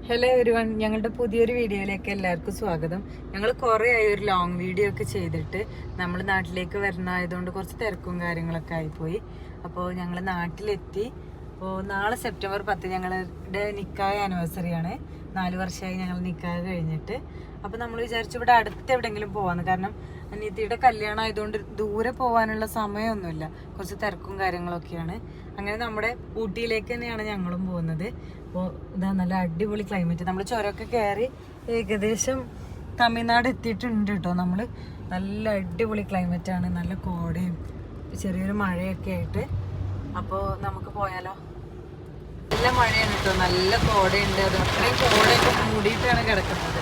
Hello everyone, ഞങ്ങളുടെ പുതിയൊരു വീഡിയോയിലേക്ക് എല്ലാവർക്കും സ്വാഗതം. ഞങ്ങൾ കുറേ ആയി ഒരു ലോങ് വീഡിയോ ഒക്കെ ചെയ്തിട്ട്. നമ്മൾ നാട്ടിലേക്ക് വരുന്നതായതുകൊണ്ട് കുറച്ച് തിരക്കും കാര്യങ്ങളൊക്കെ ആയിപ്പോയി. അപ്പോൾ ഞങ്ങൾ നാട്ടിലെത്തി. അപ്പോൾ നാളെ സെപ്റ്റംബർ 10 ഞങ്ങളുടെ നിക്കാഹ് ആനിവേഴ്സറിയാണ്. 4 വർഷമായി ഞങ്ങൾ നിക്കാഹ് കഴിഞ്ഞിട്ട്. അപ്പോൾ നമ്മൾ വിചാരിച്ചു ഇവിടെ അടുത്ത് എവിടെയെങ്കിലും പോകാമെന്ന്. കാരണം അനിയത്തിയുടെ കല്യാണം ആയതുകൊണ്ട് ദൂരെ പോകാനുള്ള സമയമൊന്നുമില്ല, കുറച്ച് തിരക്കും കാര്യങ്ങളൊക്കെയാണ്. അങ്ങനെ നമ്മുടെ ഊട്ടിയിലേക്ക് തന്നെയാണ് ഞങ്ങളും പോകുന്നത്. അപ്പോൾ ഇതാ നല്ല അടിപൊളി ക്ലൈമറ്റ്. നമ്മൾ ചുരമൊക്കെ കയറി ഏകദേശം തമിഴ്നാട് എത്തിയിട്ടുണ്ട് കേട്ടോ. നമ്മൾ നല്ല അടിപൊളി ക്ലൈമറ്റാണ്, നല്ല കോടയും ചെറിയൊരു മഴയൊക്കെ ആയിട്ട്. അപ്പോൾ നമുക്ക് പോയാലോ? നല്ല മഴയാണ് കേട്ടോ, നല്ല കോടയുണ്ട്. അത് അത്രയും കോടയൊക്കെ മൂടിയിട്ടാണ് കിടക്കുന്നത്.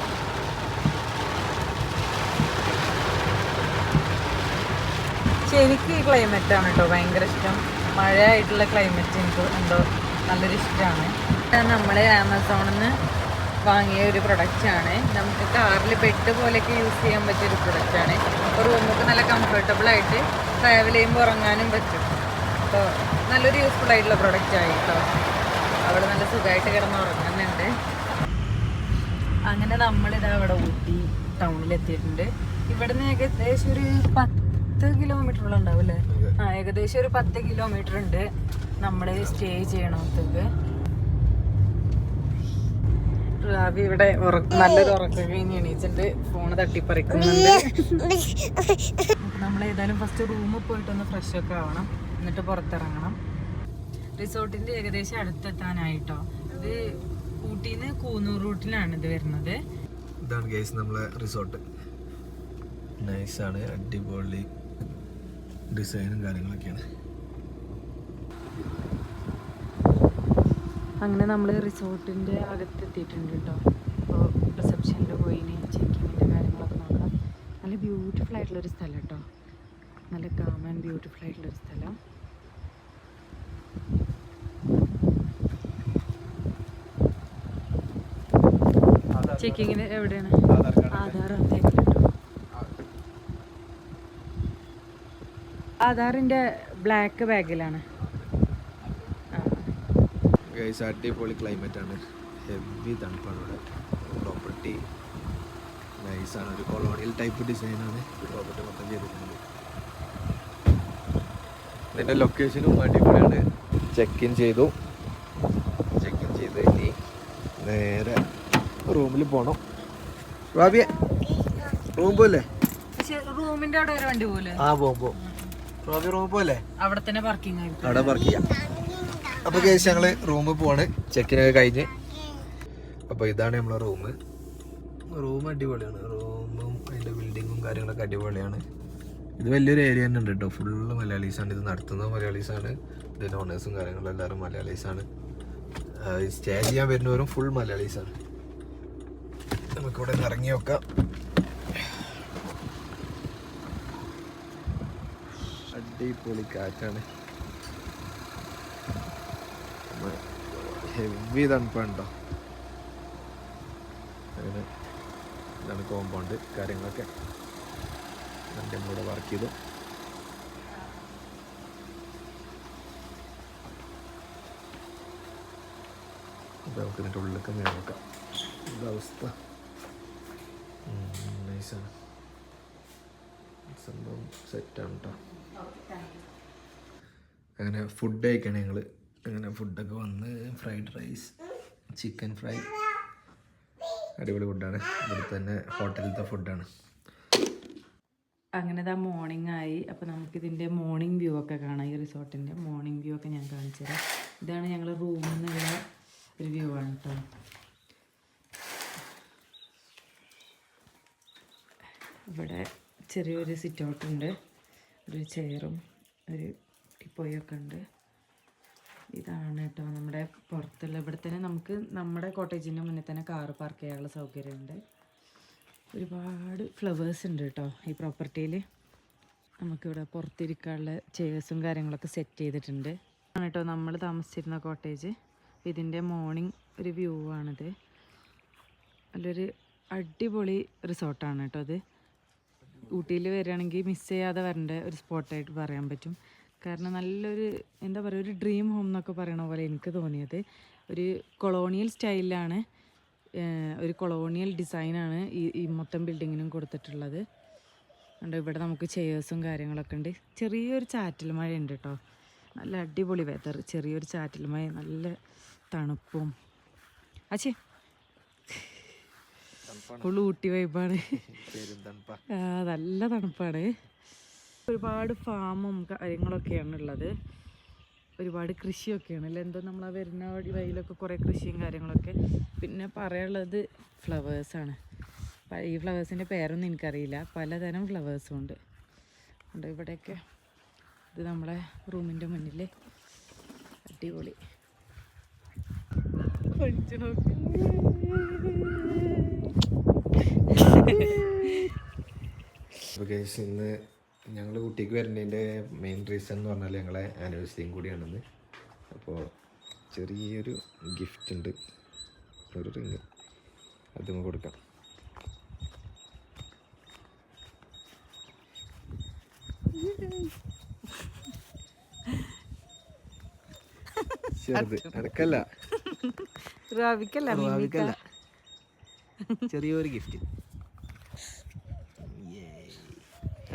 എനിക്ക് ഈ ക്ലൈമറ്റാണ് കേട്ടോ ഭയങ്കര ഇഷ്ടം. മഴയായിട്ടുള്ള ക്ലൈമറ്റ് എനിക്ക് എന്തോ നല്ലൊരു ഇഷ്ടമാണ്. നമ്മൾ ആമസോണിൽ നിന്ന് വാങ്ങിയ ഒരു പ്രൊഡക്റ്റാണ്. നമുക്ക് കാറിൽ ബെഡ് പോലെയൊക്കെ യൂസ് ചെയ്യാൻ പറ്റിയൊരു പ്രൊഡക്റ്റാണ്. ഒരു റൂമൊക്കെ നല്ല കംഫർട്ടബിളായിട്ട് ട്രാവൽ ചെയ്യുമ്പോൾ ഉറങ്ങാനും പറ്റും. അപ്പോൾ നല്ലൊരു യൂസ്ഫുൾ ആയിട്ടുള്ള പ്രൊഡക്റ്റായി കേട്ടോ. അവിടെ നല്ല സുഖമായിട്ട് കിടന്ന് ഉറങ്ങുന്നുണ്ട്. അങ്ങനെ നമ്മളിതാ അവിടെ ഊട്ടി ടൗണിലെത്തിയിട്ടുണ്ട്. ഇവിടുന്ന് ഏകദേശം ഒരു 10 കിലോമീറ്ററോളം ഉണ്ടാവും അല്ലേ? ഏകദേശം ഒരു 10 കിലോമീറ്റർ ഉണ്ട് നമ്മൾ സ്റ്റേ ചെയ്യണത്തേക്ക്. റാവി ഇവിടെ നല്ലൊരു ഉറക്കം കഴിഞ്ഞ് എണീച്ചിട്ട് ഫോണ് തട്ടിപ്പറിക്കുന്നുണ്ട്. നമ്മൾ ഏതായാലും ഫസ്റ്റ് റൂമിൽ പോയിട്ടൊന്ന് ഫ്രഷ് ഒക്കെ ആവണം, എന്നിട്ട് പുറത്തിറങ്ങണം. റിസോർട്ടിന്റെ ഏകദേശം അടുത്തെത്താനായിട്ടോ. ഇത് ഊട്ടിന്ന് കൂന്നൂർ റൂട്ടിനാണ് ഇത് വരുന്നത്. ഇതാണ് ഗൈസ് നമ്മളെ റിസോർട്ട്. നൈസാണ്, അടിപൊളി ഡിസൈനും കാര്യങ്ങളൊക്കെയാണ്. അങ്ങനെ നമ്മൾ റിസോർട്ടിൻ്റെ അകത്തെത്തിയിട്ടുണ്ട് കേട്ടോ. അപ്പോൾ റിസപ്ഷനിൽ പോയി ചെക്കിങ്ങിൻ്റെ കാര്യങ്ങളൊക്കെ നോക്കണം. നല്ല ബ്യൂട്ടിഫുൾ ആയിട്ടുള്ളൊരു സ്ഥലം കേട്ടോ, നല്ല കാം ആൻഡ് ബ്യൂട്ടിഫുൾ ആയിട്ടുള്ളൊരു സ്ഥലം. ചെക്കിങ്ങിന് എവിടെയാണ്? ആധാർ കേട്ടോ. ആധാറിൻ്റെ ബ്ലാക്ക് ബാഗിലാണ്. ഗൈസ് അടിപൊളി ക്ലൈമറ്റ് ആണ്, ഹെവി തണുപ്പാണ് ഇവിടെ. പ്രോപ്പർട്ടി നൈസാണ്, ഒരു കൊളോണിയൽ ടൈപ്പ് ഡിസൈനാണ് പ്രോപ്പർട്ടി മൊത്തം ചെയ്തിട്ടുണ്ട്. ഇതിൻ്റെ ലൊക്കേഷനും അടിപൊളിയാണ്. ചെക്ക് ഇൻ ചെയ്ത് ഇനി നേരെ റൂമിൽ പോകണം. ഭാവിയെ റൂം പോലെ റൂമിന്റെ അവിടെ ഒരു വണ്ടി പോലെ പോകും. ഭാവി റൂം പോലെ അവിടെ തന്നെ പാർക്കിംഗ് ആയിരിക്കും, അവിടെ പാർക്ക് ചെയ്യാം. അപ്പോൾ കേസ് ഞങ്ങൾ റൂമിൽ പോവാണ്, ചെക്കിനൊക്കെ കഴിഞ്ഞ്. അപ്പോൾ ഇതാണ് നമ്മളെ റൂം അടിപൊളിയാണ്. റൂമും അതിൻ്റെ ബിൽഡിങ്ങും കാര്യങ്ങളൊക്കെ അടിപൊളിയാണ്. ഇത് വലിയൊരു ഏരിയ തന്നെ ഉണ്ട് കേട്ടോ, ഫുള്ള് മലയാളീസാണ്. ഇത് നടത്തുന്നത് മലയാളീസാണ്, ഇതിൻ്റെ ഓണേഴ്സും കാര്യങ്ങളും എല്ലാവരും മലയാളീസാണ്. സ്റ്റേ ചെയ്യാൻ വരുന്നവരും ഫുൾ മലയാളീസാണ്. നമുക്കിവിടെ നിന്ന് ഇറങ്ങി നോക്കാം. അടിപൊളി കാറ്റാണ്, ഹെവി തണുപ്പുണ്ടോ. അങ്ങനെ ഇതാണ് കോമ്പൗണ്ട് കാര്യങ്ങളൊക്കെ. വണ്ടി നമ്മളിവിടെ വർക്ക് ചെയ്തു. അപ്പോൾ നമുക്ക് ഇതിൻ്റെ ഉള്ളിലൊക്കെ നോക്കാം ഇതവസ്ഥ. നൈസാണ്, സംഭവം സെറ്റാണ് കേട്ടോ. അങ്ങനെ ഫുഡ് കഴിക്കണം ഞങ്ങൾ. അങ്ങനെ ഫുഡൊക്കെ വന്ന് ഫ്രൈഡ് റൈസ്, ചിക്കൻ ഫ്രൈ, അടിപൊളി ഫുഡാണ്. ഇവിടെ തന്നെ ഹോട്ടലിലത്തെ ഫുഡാണ്. അങ്ങനെ ഇതാ മോർണിംഗ് ആയി. അപ്പോൾ നമുക്കിതിൻ്റെ മോർണിംഗ് വ്യൂ ഒക്കെ കാണാം. ഈ റിസോർട്ടിൻ്റെ മോർണിംഗ് വ്യൂ ഒക്കെ ഞാൻ കാണിച്ചു തരാം. ഇതാണ് ഞങ്ങൾ റൂമിൽ നിന്നുള്ള ഒരു വ്യൂ ആണ് കേട്ടോ. ഇവിടെ ചെറിയൊരു സിറ്റ് ഔട്ട് ഉണ്ട്, ഒരു ചെയറും ഒരു ടിപ്പോയൊക്കെ ഉണ്ട്. ഇതാണ് കേട്ടോ നമ്മുടെ പുറത്തുള്ള. ഇവിടെ തന്നെ നമുക്ക് നമ്മുടെ കോട്ടേജിൻ്റെ മുന്നിൽ തന്നെ കാറ് പാർക്ക് ചെയ്യാനുള്ള സൗകര്യമുണ്ട്. ഒരുപാട് ഫ്ലവേഴ്സ് ഉണ്ട് കേട്ടോ ഈ പ്രോപ്പർട്ടിയിൽ. നമുക്കിവിടെ പുറത്തിരിക്കാനുള്ള ചെയേഴ്സും കാര്യങ്ങളൊക്കെ സെറ്റ് ചെയ്തിട്ടുണ്ട്. ആണ് കേട്ടോ നമ്മൾ താമസിച്ചിരുന്ന കോട്ടേജ്. ഇതിൻ്റെ മോർണിംഗ് ഒരു വ്യൂ ആണിത്. നല്ലൊരു അടിപൊളി റിസോർട്ടാണ് കേട്ടോ ഇത്. ഊട്ടിയിൽ വരികയാണെങ്കിൽ മിസ് ചെയ്യാതെ വരേണ്ട ഒരു സ്പോട്ടായിട്ട് പറയാൻ പറ്റും. കാരണം നല്ലൊരു എന്താ പറയുക, ഒരു ഡ്രീം ഹോം എന്നൊക്കെ പറയണ പോലെ എനിക്ക് തോന്നിയത്. ഒരു കൊളോണിയൽ സ്റ്റൈലിലാണ് ഒരു കൊളോണിയൽ ഡിസൈനാണ് ഈ മൊത്തം ബിൽഡിങ്ങിനും കൊടുത്തിട്ടുള്ളത്. ഉണ്ട് ഇവിടെ നമുക്ക് ചെയേഴ്സും കാര്യങ്ങളൊക്കെ ഉണ്ട്. ചെറിയൊരു ചാറ്റൽ മഴ ഉണ്ട് കേട്ടോ. നല്ല അടിപൊളി വെതർ. ചെറിയൊരു ചാറ്റൽ മഴ, നല്ല തണുപ്പും. അച്ഛേ ഫുൾ ഊട്ടി വൈബാണ്. നല്ല തണുപ്പാണ്. ഒരുപാട് ഫാമും കാര്യങ്ങളൊക്കെയാണ് ഉള്ളത്. ഒരുപാട് കൃഷിയൊക്കെയാണ് അല്ലേ. എന്തോ നമ്മൾ വരുന്ന വഴിയിലൊക്കെ കുറേ കൃഷിയും കാര്യങ്ങളൊക്കെ. പിന്നെ പറയാനുള്ളത് ഫ്ലവേഴ്സാണ്. ഈ ഫ്ലവേഴ്സിൻ്റെ പേരൊന്നും എനിക്കറിയില്ല. പലതരം ഫ്ലവേഴ്സും ഉണ്ട്. ഇവിടെയൊക്കെ ഇത് നമ്മളെ റൂമിൻ്റെ മുന്നിൽ അടിപൊളി. ഇന്ന് ഞങ്ങൾ ഊട്ടിക്ക് വരുന്നതിൻ്റെ മെയിൻ റീസൺ എന്ന് പറഞ്ഞാൽ ഞങ്ങളെ ആനിവേഴ്സറിയും കൂടിയാണെന്ന്. അപ്പോൾ ചെറിയൊരു ഗിഫ്റ്റ് ഉണ്ട്, ഒരു റിങ്, അതും കൊടുക്കാം. ചെറുത് അനക്കല്ല, റാവിക്കല്ല, ചെറിയൊരു ഗിഫ്റ്റ്.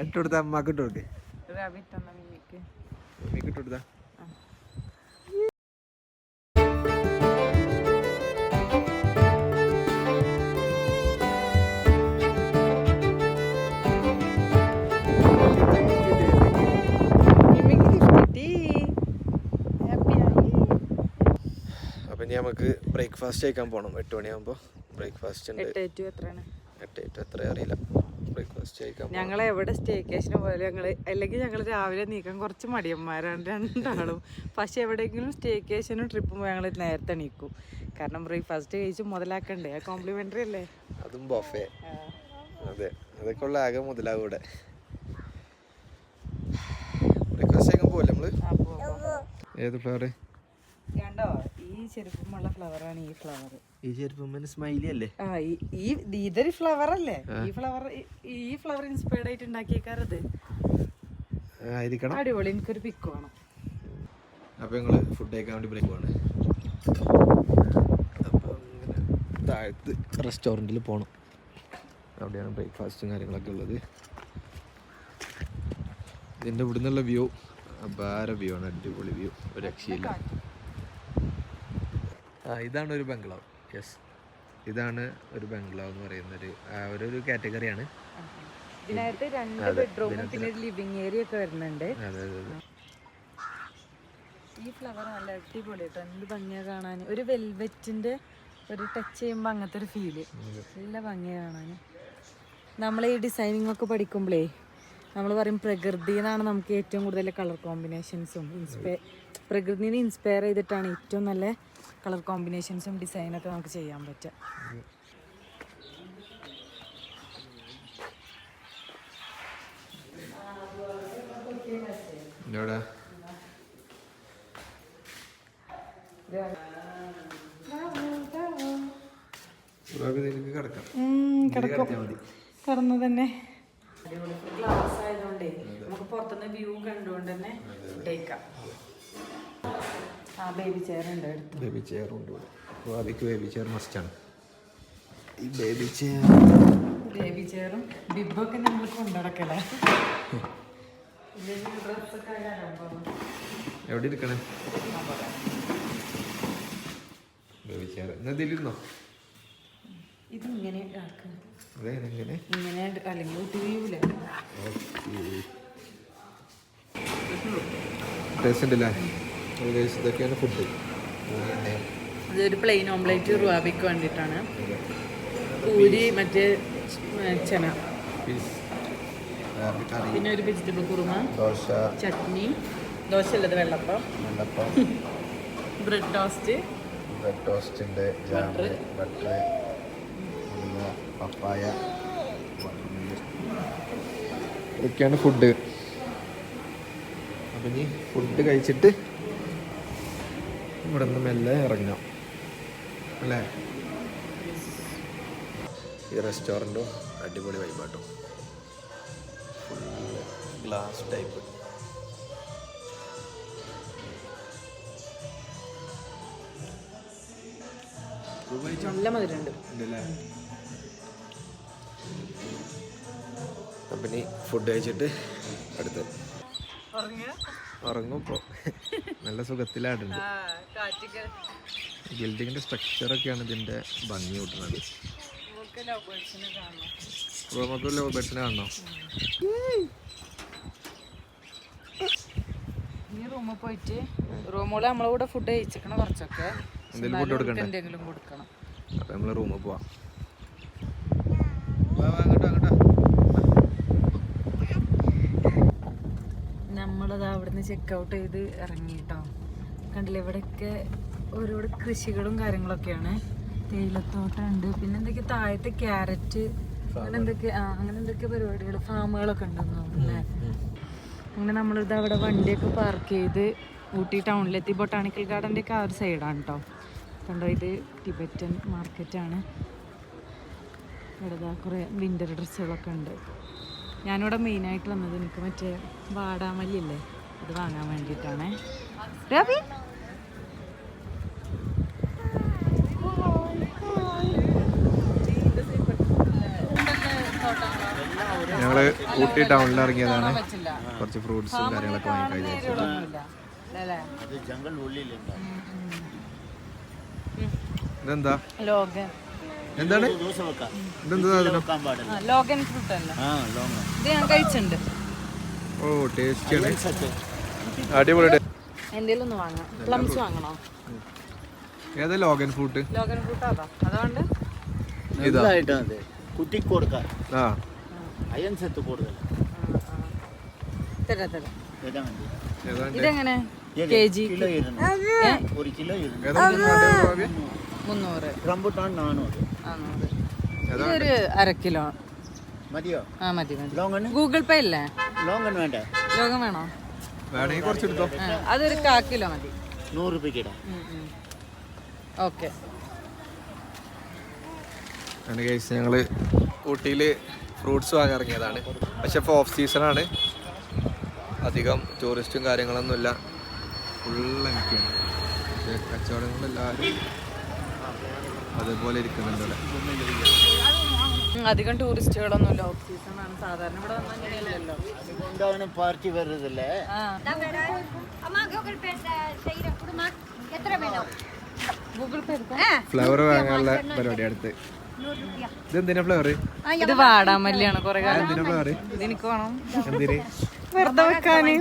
ഇട്ടുകൊടുത്ത അമ്മക്ക് ഇട്ടുകൊടുക്കേ, മമ്മിക്ക് ഇട്ടുകൊടുത്താ. അപ്പം ഇനി നമുക്ക് ബ്രേക്ക്ഫാസ്റ്റ് കഴിക്കാൻ പോകണം. 8 മണിയാകുമ്പോൾ ബ്രേക്ക്ഫാസ്റ്റ് ഉണ്ട്. 8 എത്ര അറിയില്ല. ബ്രേക്ക്ഫാസ്റ്റ് കഴിക്കാൻ ഞങ്ങൾ എവിടെ സ്റ്റേക്കേഷന് പോയാലും അല്ലെങ്കിൽ ഞങ്ങൾ രാവിലെ നീക്കാൻ കുറച്ച് മടിയന്മാരാണ് രണ്ടാളും. പക്ഷെ എവിടെയെങ്കിലും സ്റ്റേക്കേഷനും ട്രിപ്പും പോയി ഞങ്ങൾ നേരത്തെ എണീക്കും. കാരണം ബ്രേക്ക്ഫാസ്റ്റ് കഴിച്ച് മുതലാക്കണ്ടേ, കോംപ്ലിമെന്ററി അല്ലേ. അതും ബൊഫേ. അതെ, അതൊക്കെ ഉള്ള ആകെ മുതലാകും ഇവിടെ. ബ്രേക്ക്ഫാസ്റ്റ് കഴിക്കാൻ പോവല്ലേ നമ്മള്? ഏത് ഫ്ലവർ? കണ്ടോ, ഈ ചെരുപ്പമുള്ള ഫ്ലവറാണ് ഈ ഫ്ലവർ. ഈ ചെരുപ്പം സ്മൈലി അല്ലേ? ഇതൊരു ഫ്ലവർ അല്ലേ. ഈ ഫ്ലവർ ഇൻസ്പയർഡ് ആയിട്ട് ഉണ്ടാക്കിയേക്കാരത് ആയിരിക്കണം. അടിപൊളി. എനിക്കൊരു പിക്ക് വേണം. അപ്പൊ ഞങ്ങള് ഫുഡ് കഴിക്കാൻ വേണ്ടി ബ്രേക്ക് പോവാണ്. അപ്പൊ ഇങ്ങനെ താഴത്ത് റെസ്റ്റോറൻറ്റിൽ പോകണം. അവിടെയാണ് ബ്രേക്ക്ഫാസ്റ്റും കാര്യങ്ങളൊക്കെ ഉള്ളത്. ഇതിൻ്റെ ഇവിടെ നിന്നുള്ള വ്യൂ അപാര വ്യൂ ആണ്. അടിപൊളി വ്യൂ, ഒരു രക്ഷയില്ല. ഇതാണ് ഒരു ബംഗ്ലാവ്. യെസ്, ഇതാണ് ഒരു ബംഗ്ലാവ് എന്ന് പറയുന്നൊരു ഒരു കാറ്റഗറിയാണ്. ഇതിനകത്ത് 2 ബെഡ്റൂമും പിന്നെ ഒരു ലിവിംഗ് ഏരിയ ഒക്കെ വരുന്നുണ്ട്. അതെ അതെ അതെ. ഈ ഫ്ലവർ നല്ല അടിപൊളി കേട്ടോ. എന്ത് ഭംഗിയാ കാണാൻ. ഒരു വെൽവെറ്റിന്റെ ഒരു ടച്ച് ചെയ്യുമ്പോൾ അങ്ങനത്തെ ഒരു ഫീല് നല്ല ഭംഗിയാ കാണാൻ. നമ്മൾ ഈ ഡിസൈനിങ് ഒക്കെ പഠിക്കുമ്പോഴേ നമ്മൾ പറയും പ്രകൃതി എന്നാണ് നമുക്ക് ഏറ്റവും കൂടുതൽ കളർ കോമ്പിനേഷൻസും പ്രകൃതിനെ ഇൻസ്പയർ ചെയ്തിട്ടാണ് ഏറ്റവും നല്ല കളർ കോമ്പിനേഷൻസും ഡിസൈനൊക്കെ നമുക്ക് ചെയ്യാൻ പറ്റുക. കടന്നു തന്നെ. ഗ്ലാസ് ആയതുകൊണ്ടേ നമുക്ക് പുറത്തുനിന്ന് വ്യൂ കണ്ടുകൊണ്ട് തന്നെ ഫുഡേക്കാം. ബേബി ചെയർ ഉണ്ട്. ബേബി ചെയർ ഉണ്ട്. ഭാവിക്ക് ബേബി ചെയർ മസ്റ്റാണ്. ഈ ബേബി ചെയറും ബിബൊക്കെ നമ്മൾ കൊണ്ടുനടക്കല. എവിടെ ഇരിക്കണേ ബേബി ചെയർ? ഇതിലിരുന്നോ? ഇത് ഇങ്ങനെ ഇങ്ങനെ അല്ലെങ്കിൽ തിരിയൂല. ടേസ്റ്റ് ഉണ്ടല്ലേ? ഇതൊക്കെയാണ് ഫുഡ്. ഇതൊരു പ്ലെയിൻ ഓംലേറ്റ് റുവാബിക്ക് വേണ്ടിയിട്ടാണ്. പൂരി, മറ്റേ ചന, പിന്നെ ഒരു വെജിറ്റബിൾ കുറുമ, ദോശ, ചട്നി, ദോശ അല്ലത് വെള്ളപ്പം, ബ്രെഡ് ടോസ്റ്റ്, ബട്ടർ, പപ്പായ, ഇതൊക്കെയാണ് ഫുഡ്. അപ്പം ഇനി ഫുഡ് കഴിച്ചിട്ട് ഇവിടെ നിന്ന് മെല്ലെ ഇറങ്ങാം അല്ലേ? ഈ റെസ്റ്റോറൻറ്റും അടിപൊളി വൈബാട്ടോ. Full glass type. നല്ല മധുരമുണ്ട്. അപ്പം ഇനി ഫുഡ് കഴിച്ചിട്ട് അടുത്ത് ഉറങ്ങും. ഇപ്പോൾ നല്ല സുഖത്തിലാടുണ്ട്. ബിൽഡിങ്ങിൻ്റെ സ്ട്രക്ചറൊക്കെയാണ് ഇതിൻ്റെ ഭംഗി കൂട്ടുന്നത്. നമുക്ക് ലവ് ബേർഡ്സിനെ കാണണോ? ഇനി റൂമിൽ പോയിട്ട് റൂമുകൾ നമ്മളെ കൂടെ ഫുഡ് കഴിച്ചിരിക്കണം. കുറച്ചൊക്കെ എന്തെങ്കിലും കൊടുക്കണം. അപ്പം നമ്മൾ റൂമിൽ പോവാം. നമ്മളത് അവിടുന്ന് ചെക്കൗട്ട് ചെയ്ത് ഇറങ്ങിട്ടോ. കണ്ടില്ലേ, ഇവിടെയൊക്കെ ഓരോരോ കൃഷികളും കാര്യങ്ങളൊക്കെയാണ്. തേയിലത്തോട്ടം ഉണ്ട്, പിന്നെ എന്തൊക്കെ താഴത്തെ ക്യാരറ്റ് അങ്ങനെ എന്തൊക്കെ പരിപാടികൾ, ഫാമുകളൊക്കെ ഉണ്ടെന്ന് തോന്നുന്നു. അങ്ങനെ നമ്മളിത് അവിടെ വണ്ടിയൊക്കെ പാർക്ക് ചെയ്ത് ഊട്ടി ടൗണിലെത്തി. ബൊട്ടാണിക്കൽ ഗാർഡൻ്റെ ഒക്കെ ആ ഒരു സൈഡാണ് കേട്ടോ. കണ്ടോ, ഇത് ടിബറ്റൻ മാർക്കറ്റാണ്. ഇവിടെ കുറേ വിൻ്റർ ഡ്രസ്സുകളൊക്കെ ഉണ്ട്. ഞാനിവിടെ മെയിനായിട്ട് വന്നത് എനിക്ക് മറ്റേ വാടാമല്ലില്ലേ, അത് വാങ്ങാൻ വേണ്ടിയിട്ടാണ്. രവി ഞങ്ങള് ഊട്ടി ടൗണിൽ ഇറങ്ങിയതാണ്. കുറച്ച് ഫ്രൂട്ട്സും കാര്യങ്ങളൊക്കെ വാങ്ങി കഴിച്ചു. ഇതെന്താ? എന്താണ് ലോഗൻ ഫ്രൂട്ട് അല്ല, ഇത് ഞാൻ കഴിച്ചിട്ടുണ്ട്. ഓ, ടേസ്റ്റിയാണ്, അടിപൊളി. എന്തേലും ഒന്ന് വാങ്ങാം. പ്ലംസ് വാങ്ങണോ? ഏതാ ലോഗൻ ഫ്രൂട്ട്? ലോഗൻ ഫ്രൂട്ട് അതാ, അതുകൊണ്ട് കുട്ടിക്ക് കൊടുക്കാം. ആ, അയൺ സത്ത് കൂടുതൽ. ഇതെങ്ങനെ കെജി? ഒരു കിലോ 300. റംബുട്ടാൻ 400. ഇതൊരു 1/2 കിലോ മതിയോ? ആ മതി. ലോങ്ങൻ ഗൂഗിൾ പേ ഇല്ലേ? ലോങ്ങൻ വേണ്ട. ലോഗൻ വേണോ? വേണമെങ്കിൽ കുറച്ചെടുത്തോ. അതൊരു 1/4 കിലോ മതി. 100 രൂപയ്ക്ക് ഇടാം. ഓക്കെ. അങ്ങനെ കഴിച്ച് ഞങ്ങൾ ഊട്ടിയിൽ ഫ്രൂട്ട്സ് വാങ്ങാൻ ഇറങ്ങിയതാണ്. പക്ഷെ ഇപ്പോൾ ഓഫ് സീസണാണ്, അധികം ടൂറിസ്റ്റും കാര്യങ്ങളൊന്നുമില്ല, ഫുൾ എംറ്റിയാണ്. പക്ഷേ കച്ചവടങ്ങളെല്ലാവരും അതേപോലെ ഇരിക്കുന്നുണ്ട്. അധികം ടൂറിസ്റ്റുകളൊന്നുമില്ല, ഓഫ് സീസണാണ്. സാധാരണ ഇവിടെ വന്നാൽ അങ്ങനെയല്ലല്ലോ. അതുകൊണ്ടാണ് പാർട്ടി വരുന്നില്ലേ. ഗൂഗിൾ പേ ഫ്ലവർ വാങ്ങാനുള്ള പരിപാടി അടുത്ത്. ഇതെന്തിനാ ഫ്ലവർ? ഇത് വാടാമല്ലിയാണ്. കുറെ കാലം എന്തിനാ ഫ്ലവർ? ഇതെനിക്ക് വേണം. എന്തിന്? വെറുതെ വെക്കാന്.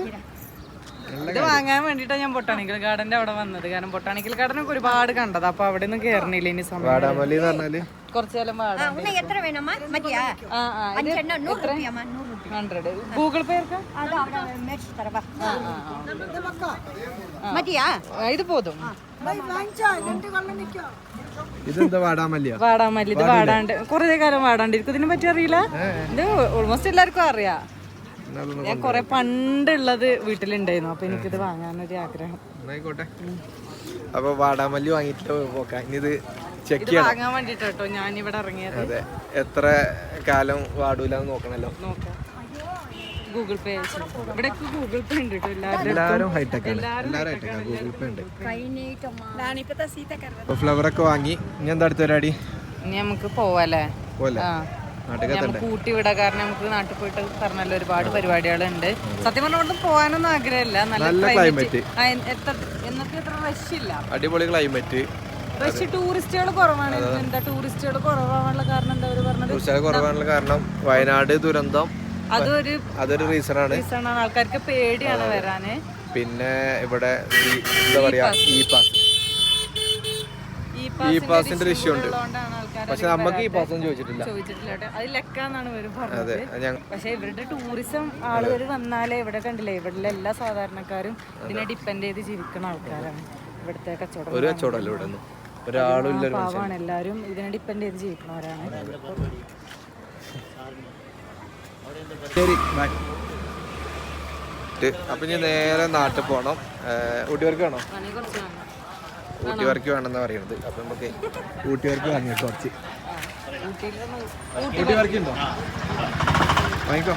ഇത് വാങ്ങാൻ വേണ്ടിയിട്ടാണ് ഞാൻ ബൊട്ടാണിക്കൽ ഗാർഡന്റെ അവിടെ വന്നത്. കാരണം ബൊട്ടാണിക്കൽ ഗാർഡനൊക്കെ ഒരുപാട് കണ്ടത്. അപ്പൊ അവിടെ ഒന്നും കേറണില്ല ഇനി സമയം. വാടാമല്ലി എന്ന് പറഞ്ഞാല് കുറച്ചു കാലം വാടാൻ. ഗൂഗിൾ പേ ഇത് പോതും. ഇതെന്താ വാടാമല്ലിയാ? വാടാമല്ലി. ഇത് വാടാണ്ട് കുറെ കാലം വാടാണ്ടിരിക്കും. ഇതിനെ പറ്റി അറിയില്ല. ഇത് ഓൾമോസ്റ്റ് എല്ലാവർക്കും അറിയാം. ഞാൻ കൊറേ പണ്ടുള്ളത് വീട്ടിലുണ്ടായിരുന്നു. അപ്പൊ എനിക്കിത് വാങ്ങാനൊരു ആഗ്രഹം. ആയിക്കോട്ടെ. അപ്പൊ വാടാമല്ലി വാങ്ങിയിട്ട് പോക്കാം. ഇനി ഇത് ചെക്ക് ചെയ്യണം, വാങ്ങാൻ വേണ്ടിട്ട് കേട്ടോ ഞാൻ ഇവിടെ ഇറങ്ങിയത്. അതെ, എത്ര കാലം വാടൂലെന്ന് നോക്കണല്ലോ. നോക്കാം. ഗൂഗിൾ പേ ഇവിടെ ഗൂഗിൾ പേ ഉണ്ട് കേട്ടോ. എല്ലാവരും ഹൈടെക് ആണ്, എല്ലാവരും ഹൈടെക് ആണ്. ഗൂഗിൾ പേ ഉണ്ട്. അപ്പൊ ഫ്ലവർ ഒക്കെ വാങ്ങി. ഇനി എന്താ അടുത്ത പരിപാടി? ഇനി നമുക്ക് പോവാല്ലേ? പോലെ നമുക്ക് ഊട്ടി വിടാം. കാരണം നമുക്ക് നാട്ടിൽ പോയിട്ട് പറഞ്ഞല്ലോ ഒരുപാട് പരിപാടികളുണ്ട്. സത്യം പറഞ്ഞുകൊണ്ട് പോകാനൊന്നും ആഗ്രഹമില്ല. നല്ല ക്ലൈമറ്റ്, എന്നൊക്കെ ഇത്ര റഷ് ഇല്ല. അടിപൊളി ക്ലൈമറ്റ്. റഷ് ടൂറിസ്റ്റുകൾ കുറവാണ്. എന്താ ടൂറിസ്റ്റുകൾ കുറവാനുള്ള കാരണം? എന്താ അവര് പറഞ്ഞത്? ടൂറിസ്റ്റുകൾ കുറവാനുള്ള കാരണം വയനാട് ദുരന്തം, അതൊരു റീസണാണ്. ആൾക്കാർക്ക് പേടിയാണ് വരാന്. പിന്നെ ഇവിടെ എന്താ പറയാ, ഈ പാസിന്റെ ഒരു ഇഷ്യൂ ഉണ്ട്. പക്ഷെ നമുക്ക് ഈ പാസ് ഒന്നും ചോദിച്ചിട്ടില്ല. അത് ലക്കാന്നാണ് ഇവര് പറഞ്ഞത്. പക്ഷെ ഇവരുടെ ടൂറിസം ആളുകൾ വന്നാലേ ഇവിടെ കണ്ടില്ലേ, ഇവിടെ എല്ലാ സാധാരണക്കാരും ഇതിനെ ഡിപ്പെൻഡ് ചെയ്ത് ജീവിക്കുന്ന ആൾക്കാരാണ്. ഇവിടുത്തെ കച്ചവടം ഒരു കച്ചവടമല്ല ഇവിടെ ഒന്നും, ഒരാളും ഇല്ല. പാവാണ്, എല്ലാരും ഇതിനെ ഡിപ്പെൻഡ് ചെയ്ത് ജീവിക്കുന്നവരാണ്. ശരി, അപ്പൊ ഇനി നേരെ നാട്ടിൽ പോകണം. ഊട്ടിവർക്ക് വേണോ? ഊട്ടിവർക്ക് വേണമെന്നാ പറയുന്നത്. അപ്പൊ നമുക്ക് ഊട്ടിവർക്ക് വാങ്ങിയോ? കുറച്ച് ഊട്ടിവർക്ക് ഉണ്ടോ? വാങ്ങിക്കോ.